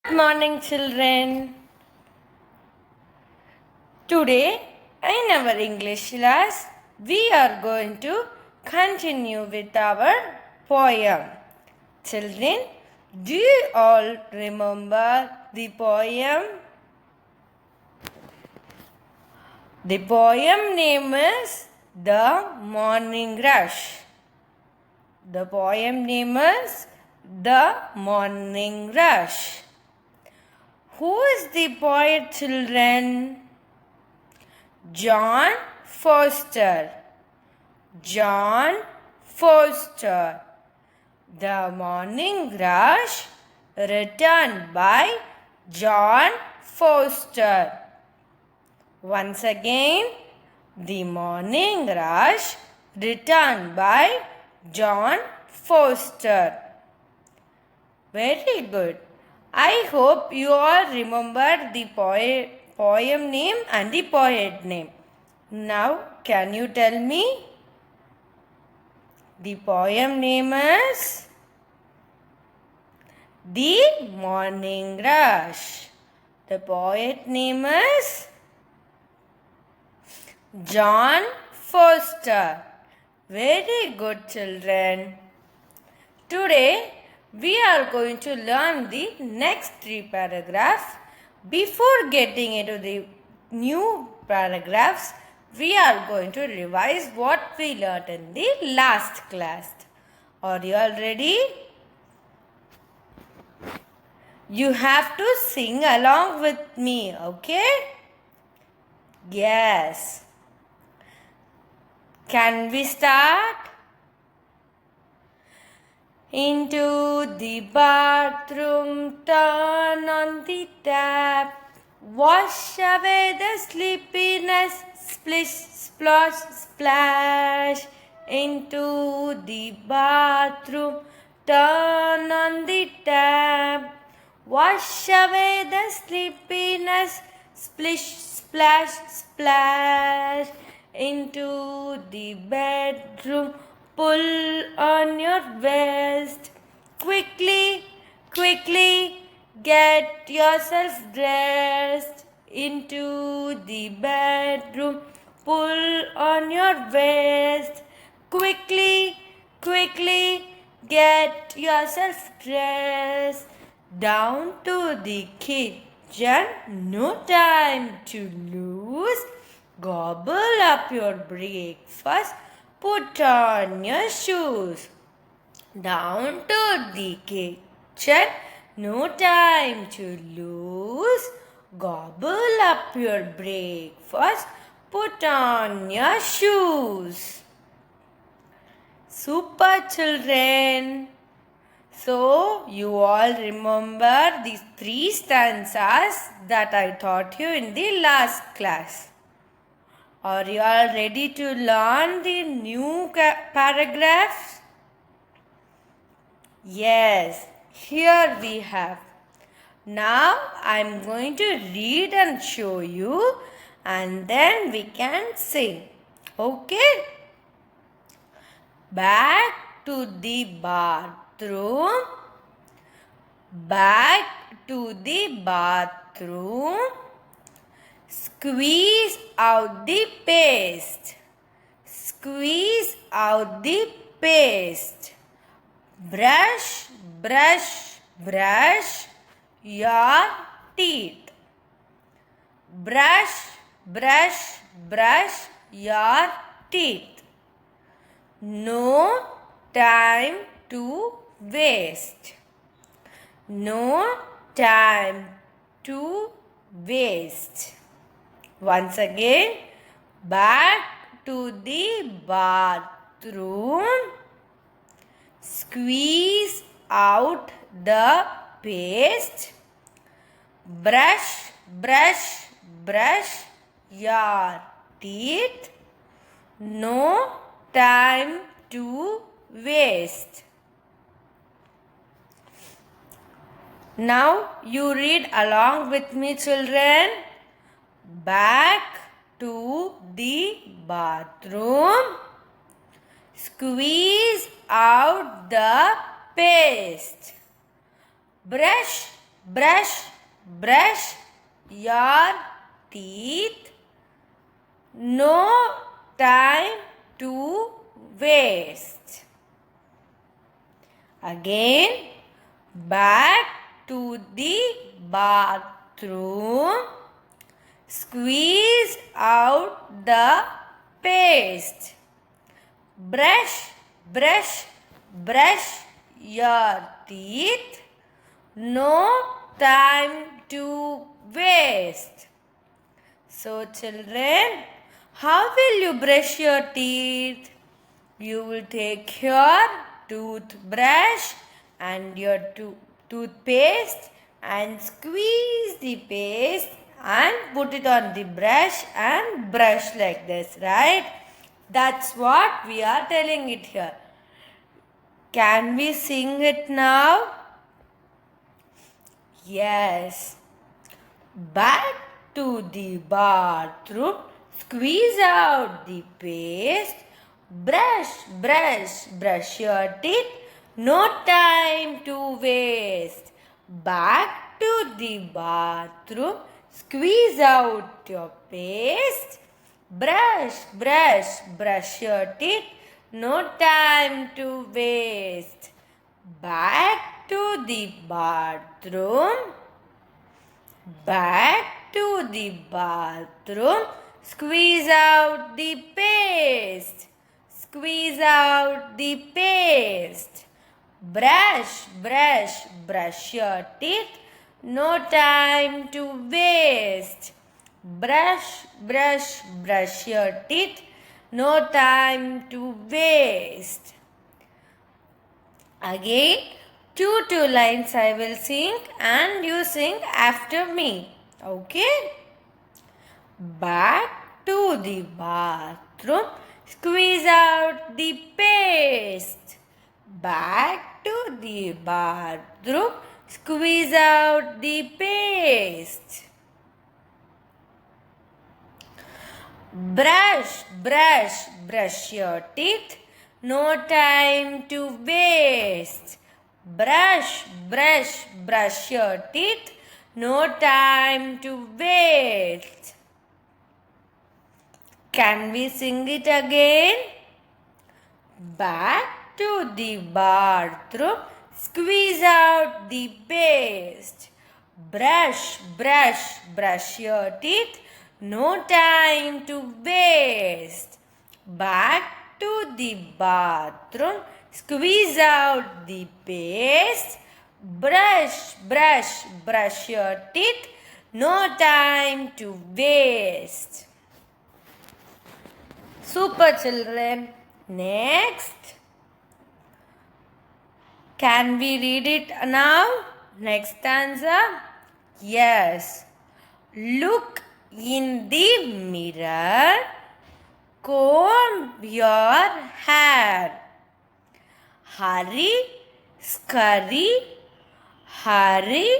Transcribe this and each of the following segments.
Good morning, children. Today, in our English class, we are going to continue with our poem. Children, do you all remember the poem? The poem name is The Morning Rush. The poem name is The Morning Rush. Who is the poet, children? John Foster. John Foster. The Morning Rush, written by John Foster. Once again, The Morning Rush, written by John Foster. Very good. I hope you all remember the poem name and the poet name. Now, can you tell me? The poem name is The Morning Rush. The poet name is John Foster. Very good, children. Today, we are going to learn the next 3 paragraphs. Before getting into the new paragraphs, we are going to revise what we learned in the last class. Are you all ready? You have to sing along with me, okay? Yes. Can we start? Into the bathroom, turn on the tap. Wash away the sleepiness, splish, splosh, splash. Into the bathroom, turn on the tap. Wash away the sleepiness, splish, splash, splash. Into the bedroom, pull on your vest. Quickly, quickly, get yourself dressed. Into the bedroom, pull on your vest. Quickly, quickly, get yourself dressed. Down to the kitchen, no time to lose. Gobble up your breakfast. Put on your shoes. Down to the kitchen, no time to lose. Gobble up your breakfast. Put on your shoes. Super, children. So, you all remember these 3 stanzas that I taught you in the last class. Are you all ready to learn the new paragraphs? Yes, here we have. Now I am going to read and show you, and then we can sing. Okay? Back to the bathroom. Back to the bathroom. Squeeze out the paste. Squeeze out the paste. Brush, brush, brush your teeth. Brush, brush, brush your teeth. No time to waste. No time to waste. Once again, back to the bathroom. Squeeze out the paste. Brush, brush, brush your teeth. No time to waste. Now you read along with me, children. Back to the bathroom. Squeeze out the paste. Brush, brush, brush your teeth. No time to waste. Again, back to the bathroom. Squeeze out the paste. Brush, brush, brush your teeth. No time to waste. So children, how will you brush your teeth? You will take your toothbrush and your toothpaste and squeeze the paste and put it on the brush and brush like this, right? That's what we are telling it here. Can we sing it now? Yes. Back to the bathroom. Squeeze out the paste. Brush, brush, brush your teeth. No time to waste. Back to the bathroom. Squeeze out your paste. Brush, brush, brush your teeth. No time to waste. Back to the bathroom. Back to the bathroom. Squeeze out the paste. Squeeze out the paste. Brush, brush, brush your teeth. No time to waste. Brush, brush, brush your teeth. No time to waste. Again, two lines I will sing and you sing after me. Okay? Back to the bathroom. Squeeze out the paste. Back to the bathroom. Squeeze out the paste. Brush, brush, brush your teeth. No time to waste. Brush, brush, brush your teeth. No time to waste. Can we sing it again? Back to the bathroom. Squeeze out the paste. Brush, brush, brush your teeth. No time to waste. Back to the bathroom. Squeeze out the paste. Brush, brush, brush your teeth. No time to waste. Super children. Next. Can we read it now? Next stanza. Yes. Look in the mirror. Comb your hair. Hurry, scurry, hurry,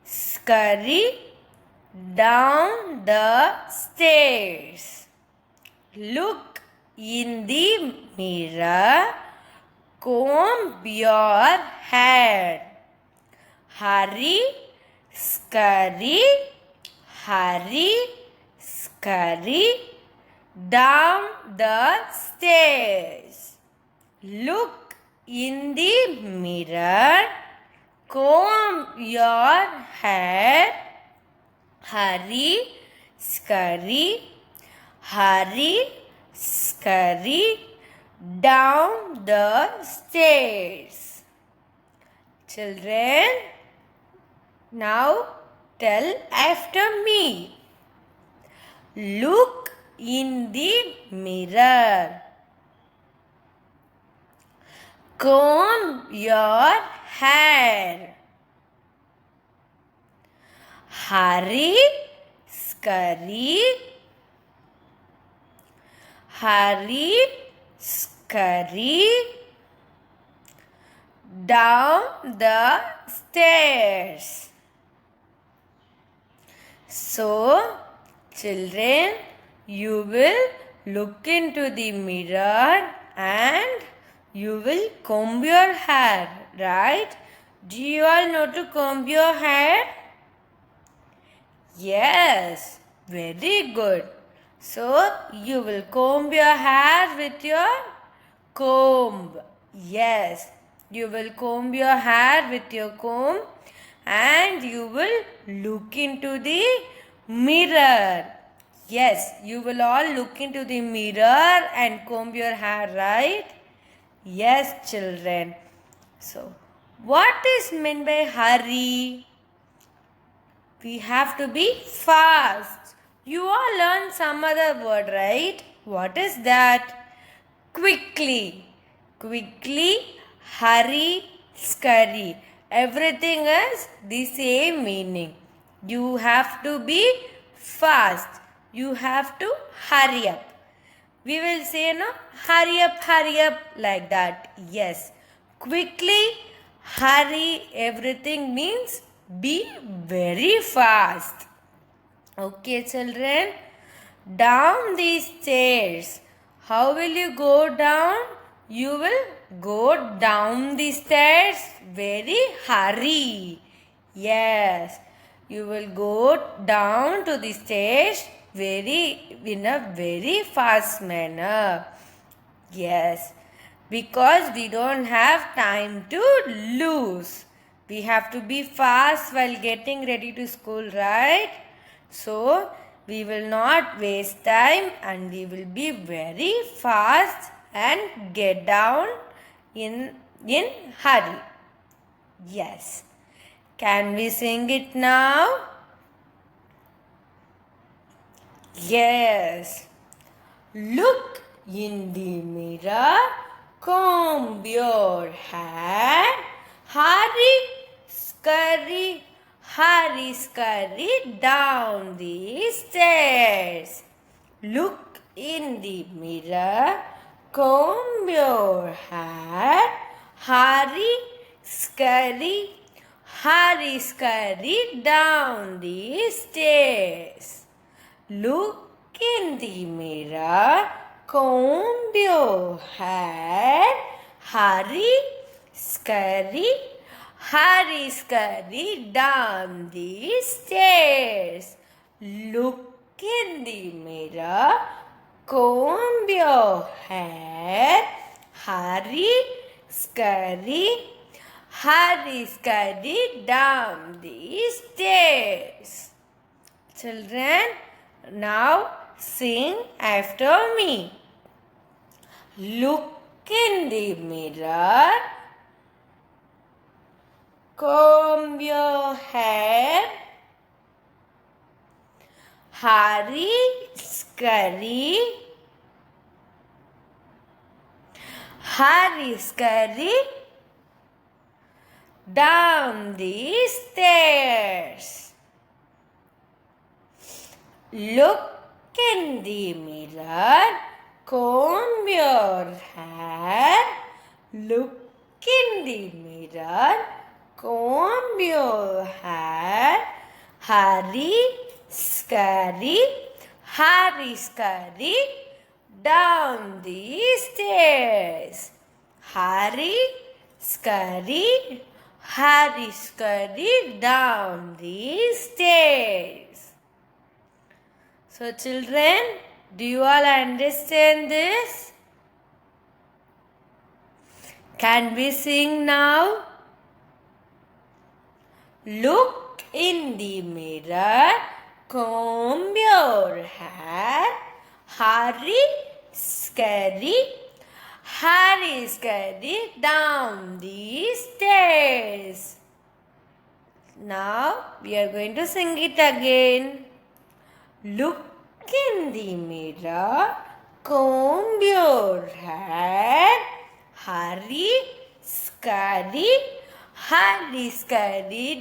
scurry down the stairs. Look in the mirror. Comb your hair. Hurry, scurry, hurry, scurry down the stairs. Look in the mirror. Comb your hair. Hurry, scurry, hurry, scurry down the stairs. Children, now tell after me. Look in the mirror. Comb your hair. Hurry, scurry, hurry, scurry down the stairs. So, children, you will look into the mirror and you will comb your hair, right? Do you all know to comb your hair? Yes, very good. So, you will comb your hair with your comb. Yes, you will comb your hair with your comb and you will look into the mirror. Yes, you will all look into the mirror and comb your hair, right? Yes, children. So, what is meant by hurry? We have to be fast. You all learned some other word, right? What is that? Quickly. Quickly, hurry, scurry. Everything is the same meaning. You have to be fast. You have to hurry up. We will say no, hurry up like that. Yes. Quickly, hurry, everything means be very fast. Okay, children. Down these stairs. How will you go down? You will go down the stairs very hurry. Yes, you will go down to the stairs in a very fast manner. Yes, because we don't have time to lose. We have to be fast while getting ready to school, right? So, we will not waste time and we will be very fast and get down in hurry. Yes. Can we sing it now? Yes. Look in the mirror, comb your hair, scurry, hurry, scurry down the stairs. Look in the mirror, comb your hair, scurry, hurry, scurry down the stairs. Look in the mirror, comb your hair, scurry, hurry, scurry down the stairs. Look in the mirror, comb your hair, scurry, hurry, scurry down the stairs. Children, now sing after me. Look in the mirror, comb your hair, scurry, scurry down the stairs. Look in the mirror, comb your hair. Look in the mirror, comb your hair. Scurry down the stairs. Scurry down the stairs. So children, do you all understand this? Can we sing now? Look in the mirror, comb your hair, scurry down the stairs. Now we are going to sing it again. Look in the mirror, comb your hair, scurry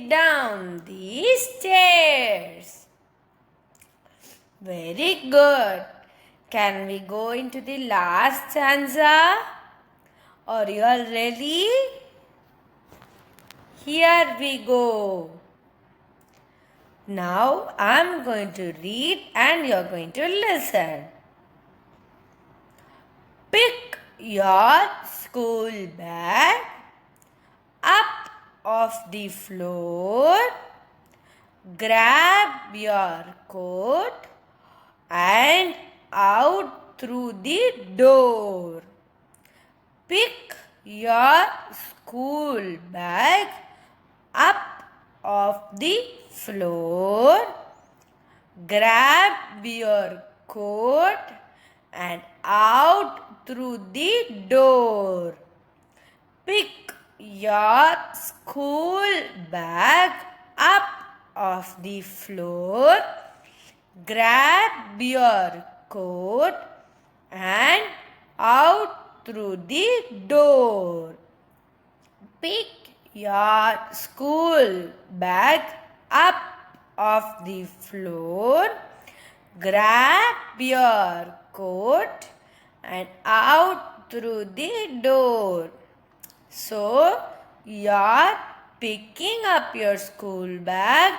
down the stairs. Very good. Can we go into the last stanza? Are you all ready? Here we go. Now I am going to read and you are going to listen. Pick your school bag up of the floor. Grab your coat and out through the door. Pick your school bag up off the floor. Grab your coat and out through the door. Pick your school bag up off the floor. Grab your coat and out through the door. Pick your school bag up off the floor. Grab your coat and out through the door. So, you are picking up your school bag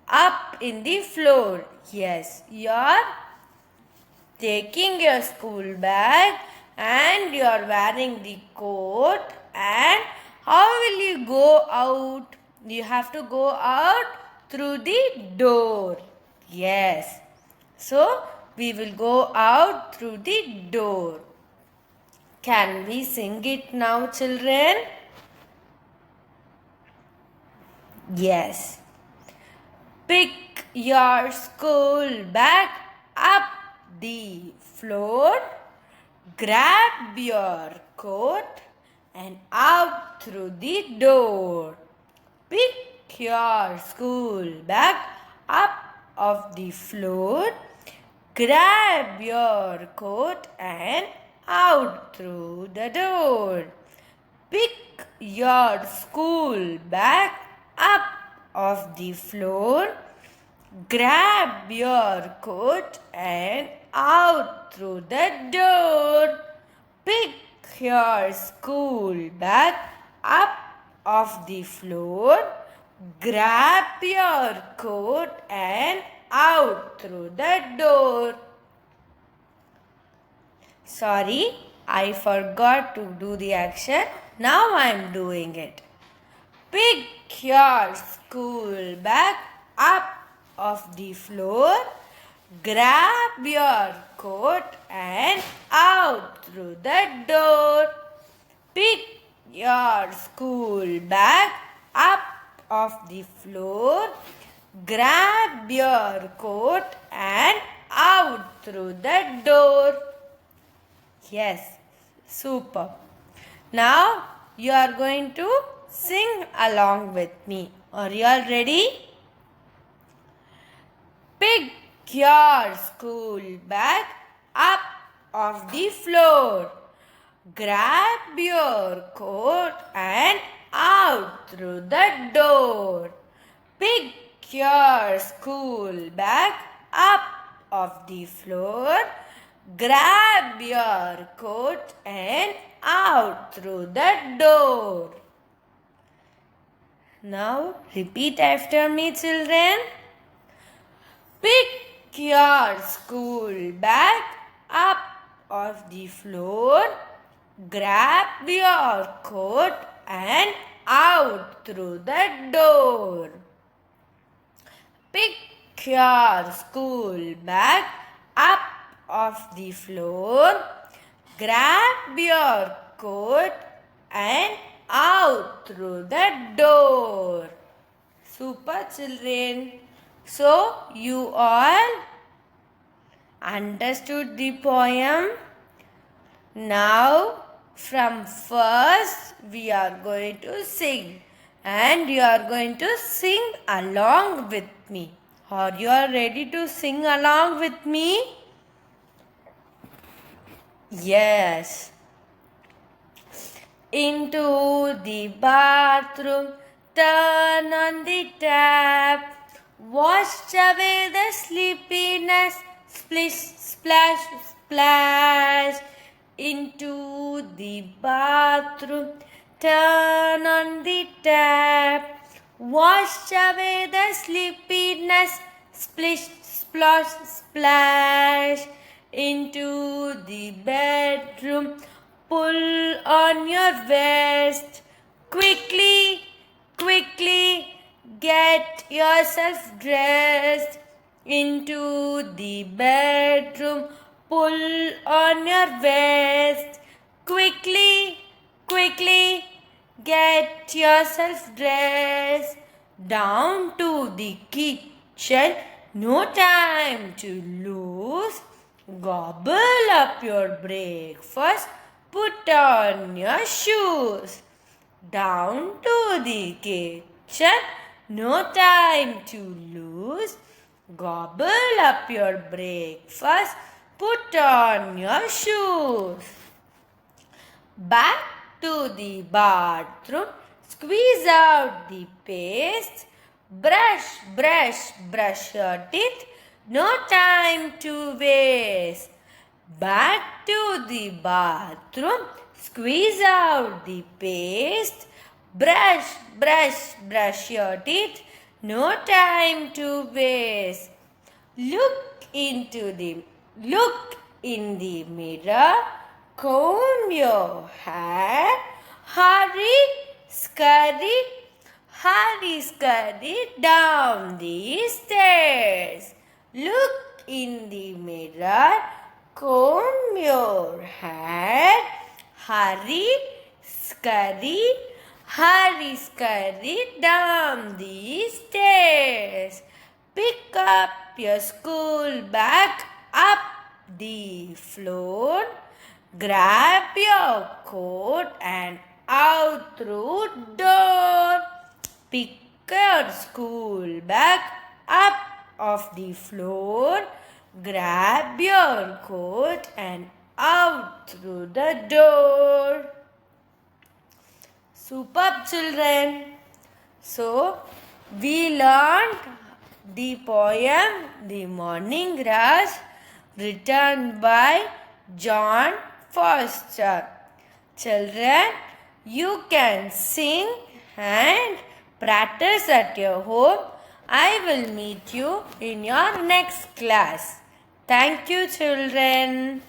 up in the floor. Yes, you are taking your school bag and you are wearing the coat. And how will you go out? You have to go out through the door. Yes. So, we will go out through the door. Can we sing it now, children? Yes. Pick your school bag up the floor. Grab your coat and out through the door. Pick your school bag up off the floor. Grab your coat and out through the door. Pick your school bag up off the floor. Grab your coat and out through the door. Pick your school bag up off the floor. Grab your coat and out through the door. Sorry, I forgot to do the action. Now I am doing it. Pick your school bag up off the floor. Grab your coat and out through the door. Pick your school bag up off the floor. Grab your coat and out through the door. Yes, super. Now you are going to sing along with me. Are you all ready? Pick your school bag up off the floor. Grab your coat and out through the door. Pick your school bag up off the floor. Grab your coat and out through the door. Now repeat after me, children. Pick your school bag up off the floor. Grab your coat and out through the door. Pick your school bag up off the floor. Grab your coat and out through the door. Super, children. So, you all understood the poem. Now, from first, we are going to sing. And you are going to sing along with me. Are you all ready to sing along with me? Yes. Into the bathroom, turn on the tap. Wash away the sleepiness, splish, splash, splash. Into the bathroom, turn on the tap. Wash away the sleepiness, splish, splash, splash. Into the bedroom, pull on your vest. Quickly, quickly get yourself dressed. Into the bedroom, pull on your vest. Quickly, quickly, get yourself dressed. Down to the kitchen, no time to lose. Gobble up your breakfast, put on your shoes. Down to the kitchen, no time to lose. Gobble up your breakfast, put on your shoes. Back to the bathroom, squeeze out the paste. Brush, brush, brush your teeth, no time to waste. Back to the bathroom, squeeze out the paste. Brush, brush, brush your teeth, no time to waste. Look in the mirror, comb your hair. Hurry, scurry down the stairs. Look in the mirror, comb your hair. Hurry, scurry down the stairs. Pick up your school bag up the floor. Grab your coat and out through door. Pick your school bag up off the floor. Grab your coat and out through the door. Superb, children. So, we learned the poem The Morning Grass, written by John Foster. Children, you can sing and practice at your home. I will meet you in your next class. Thank you, children.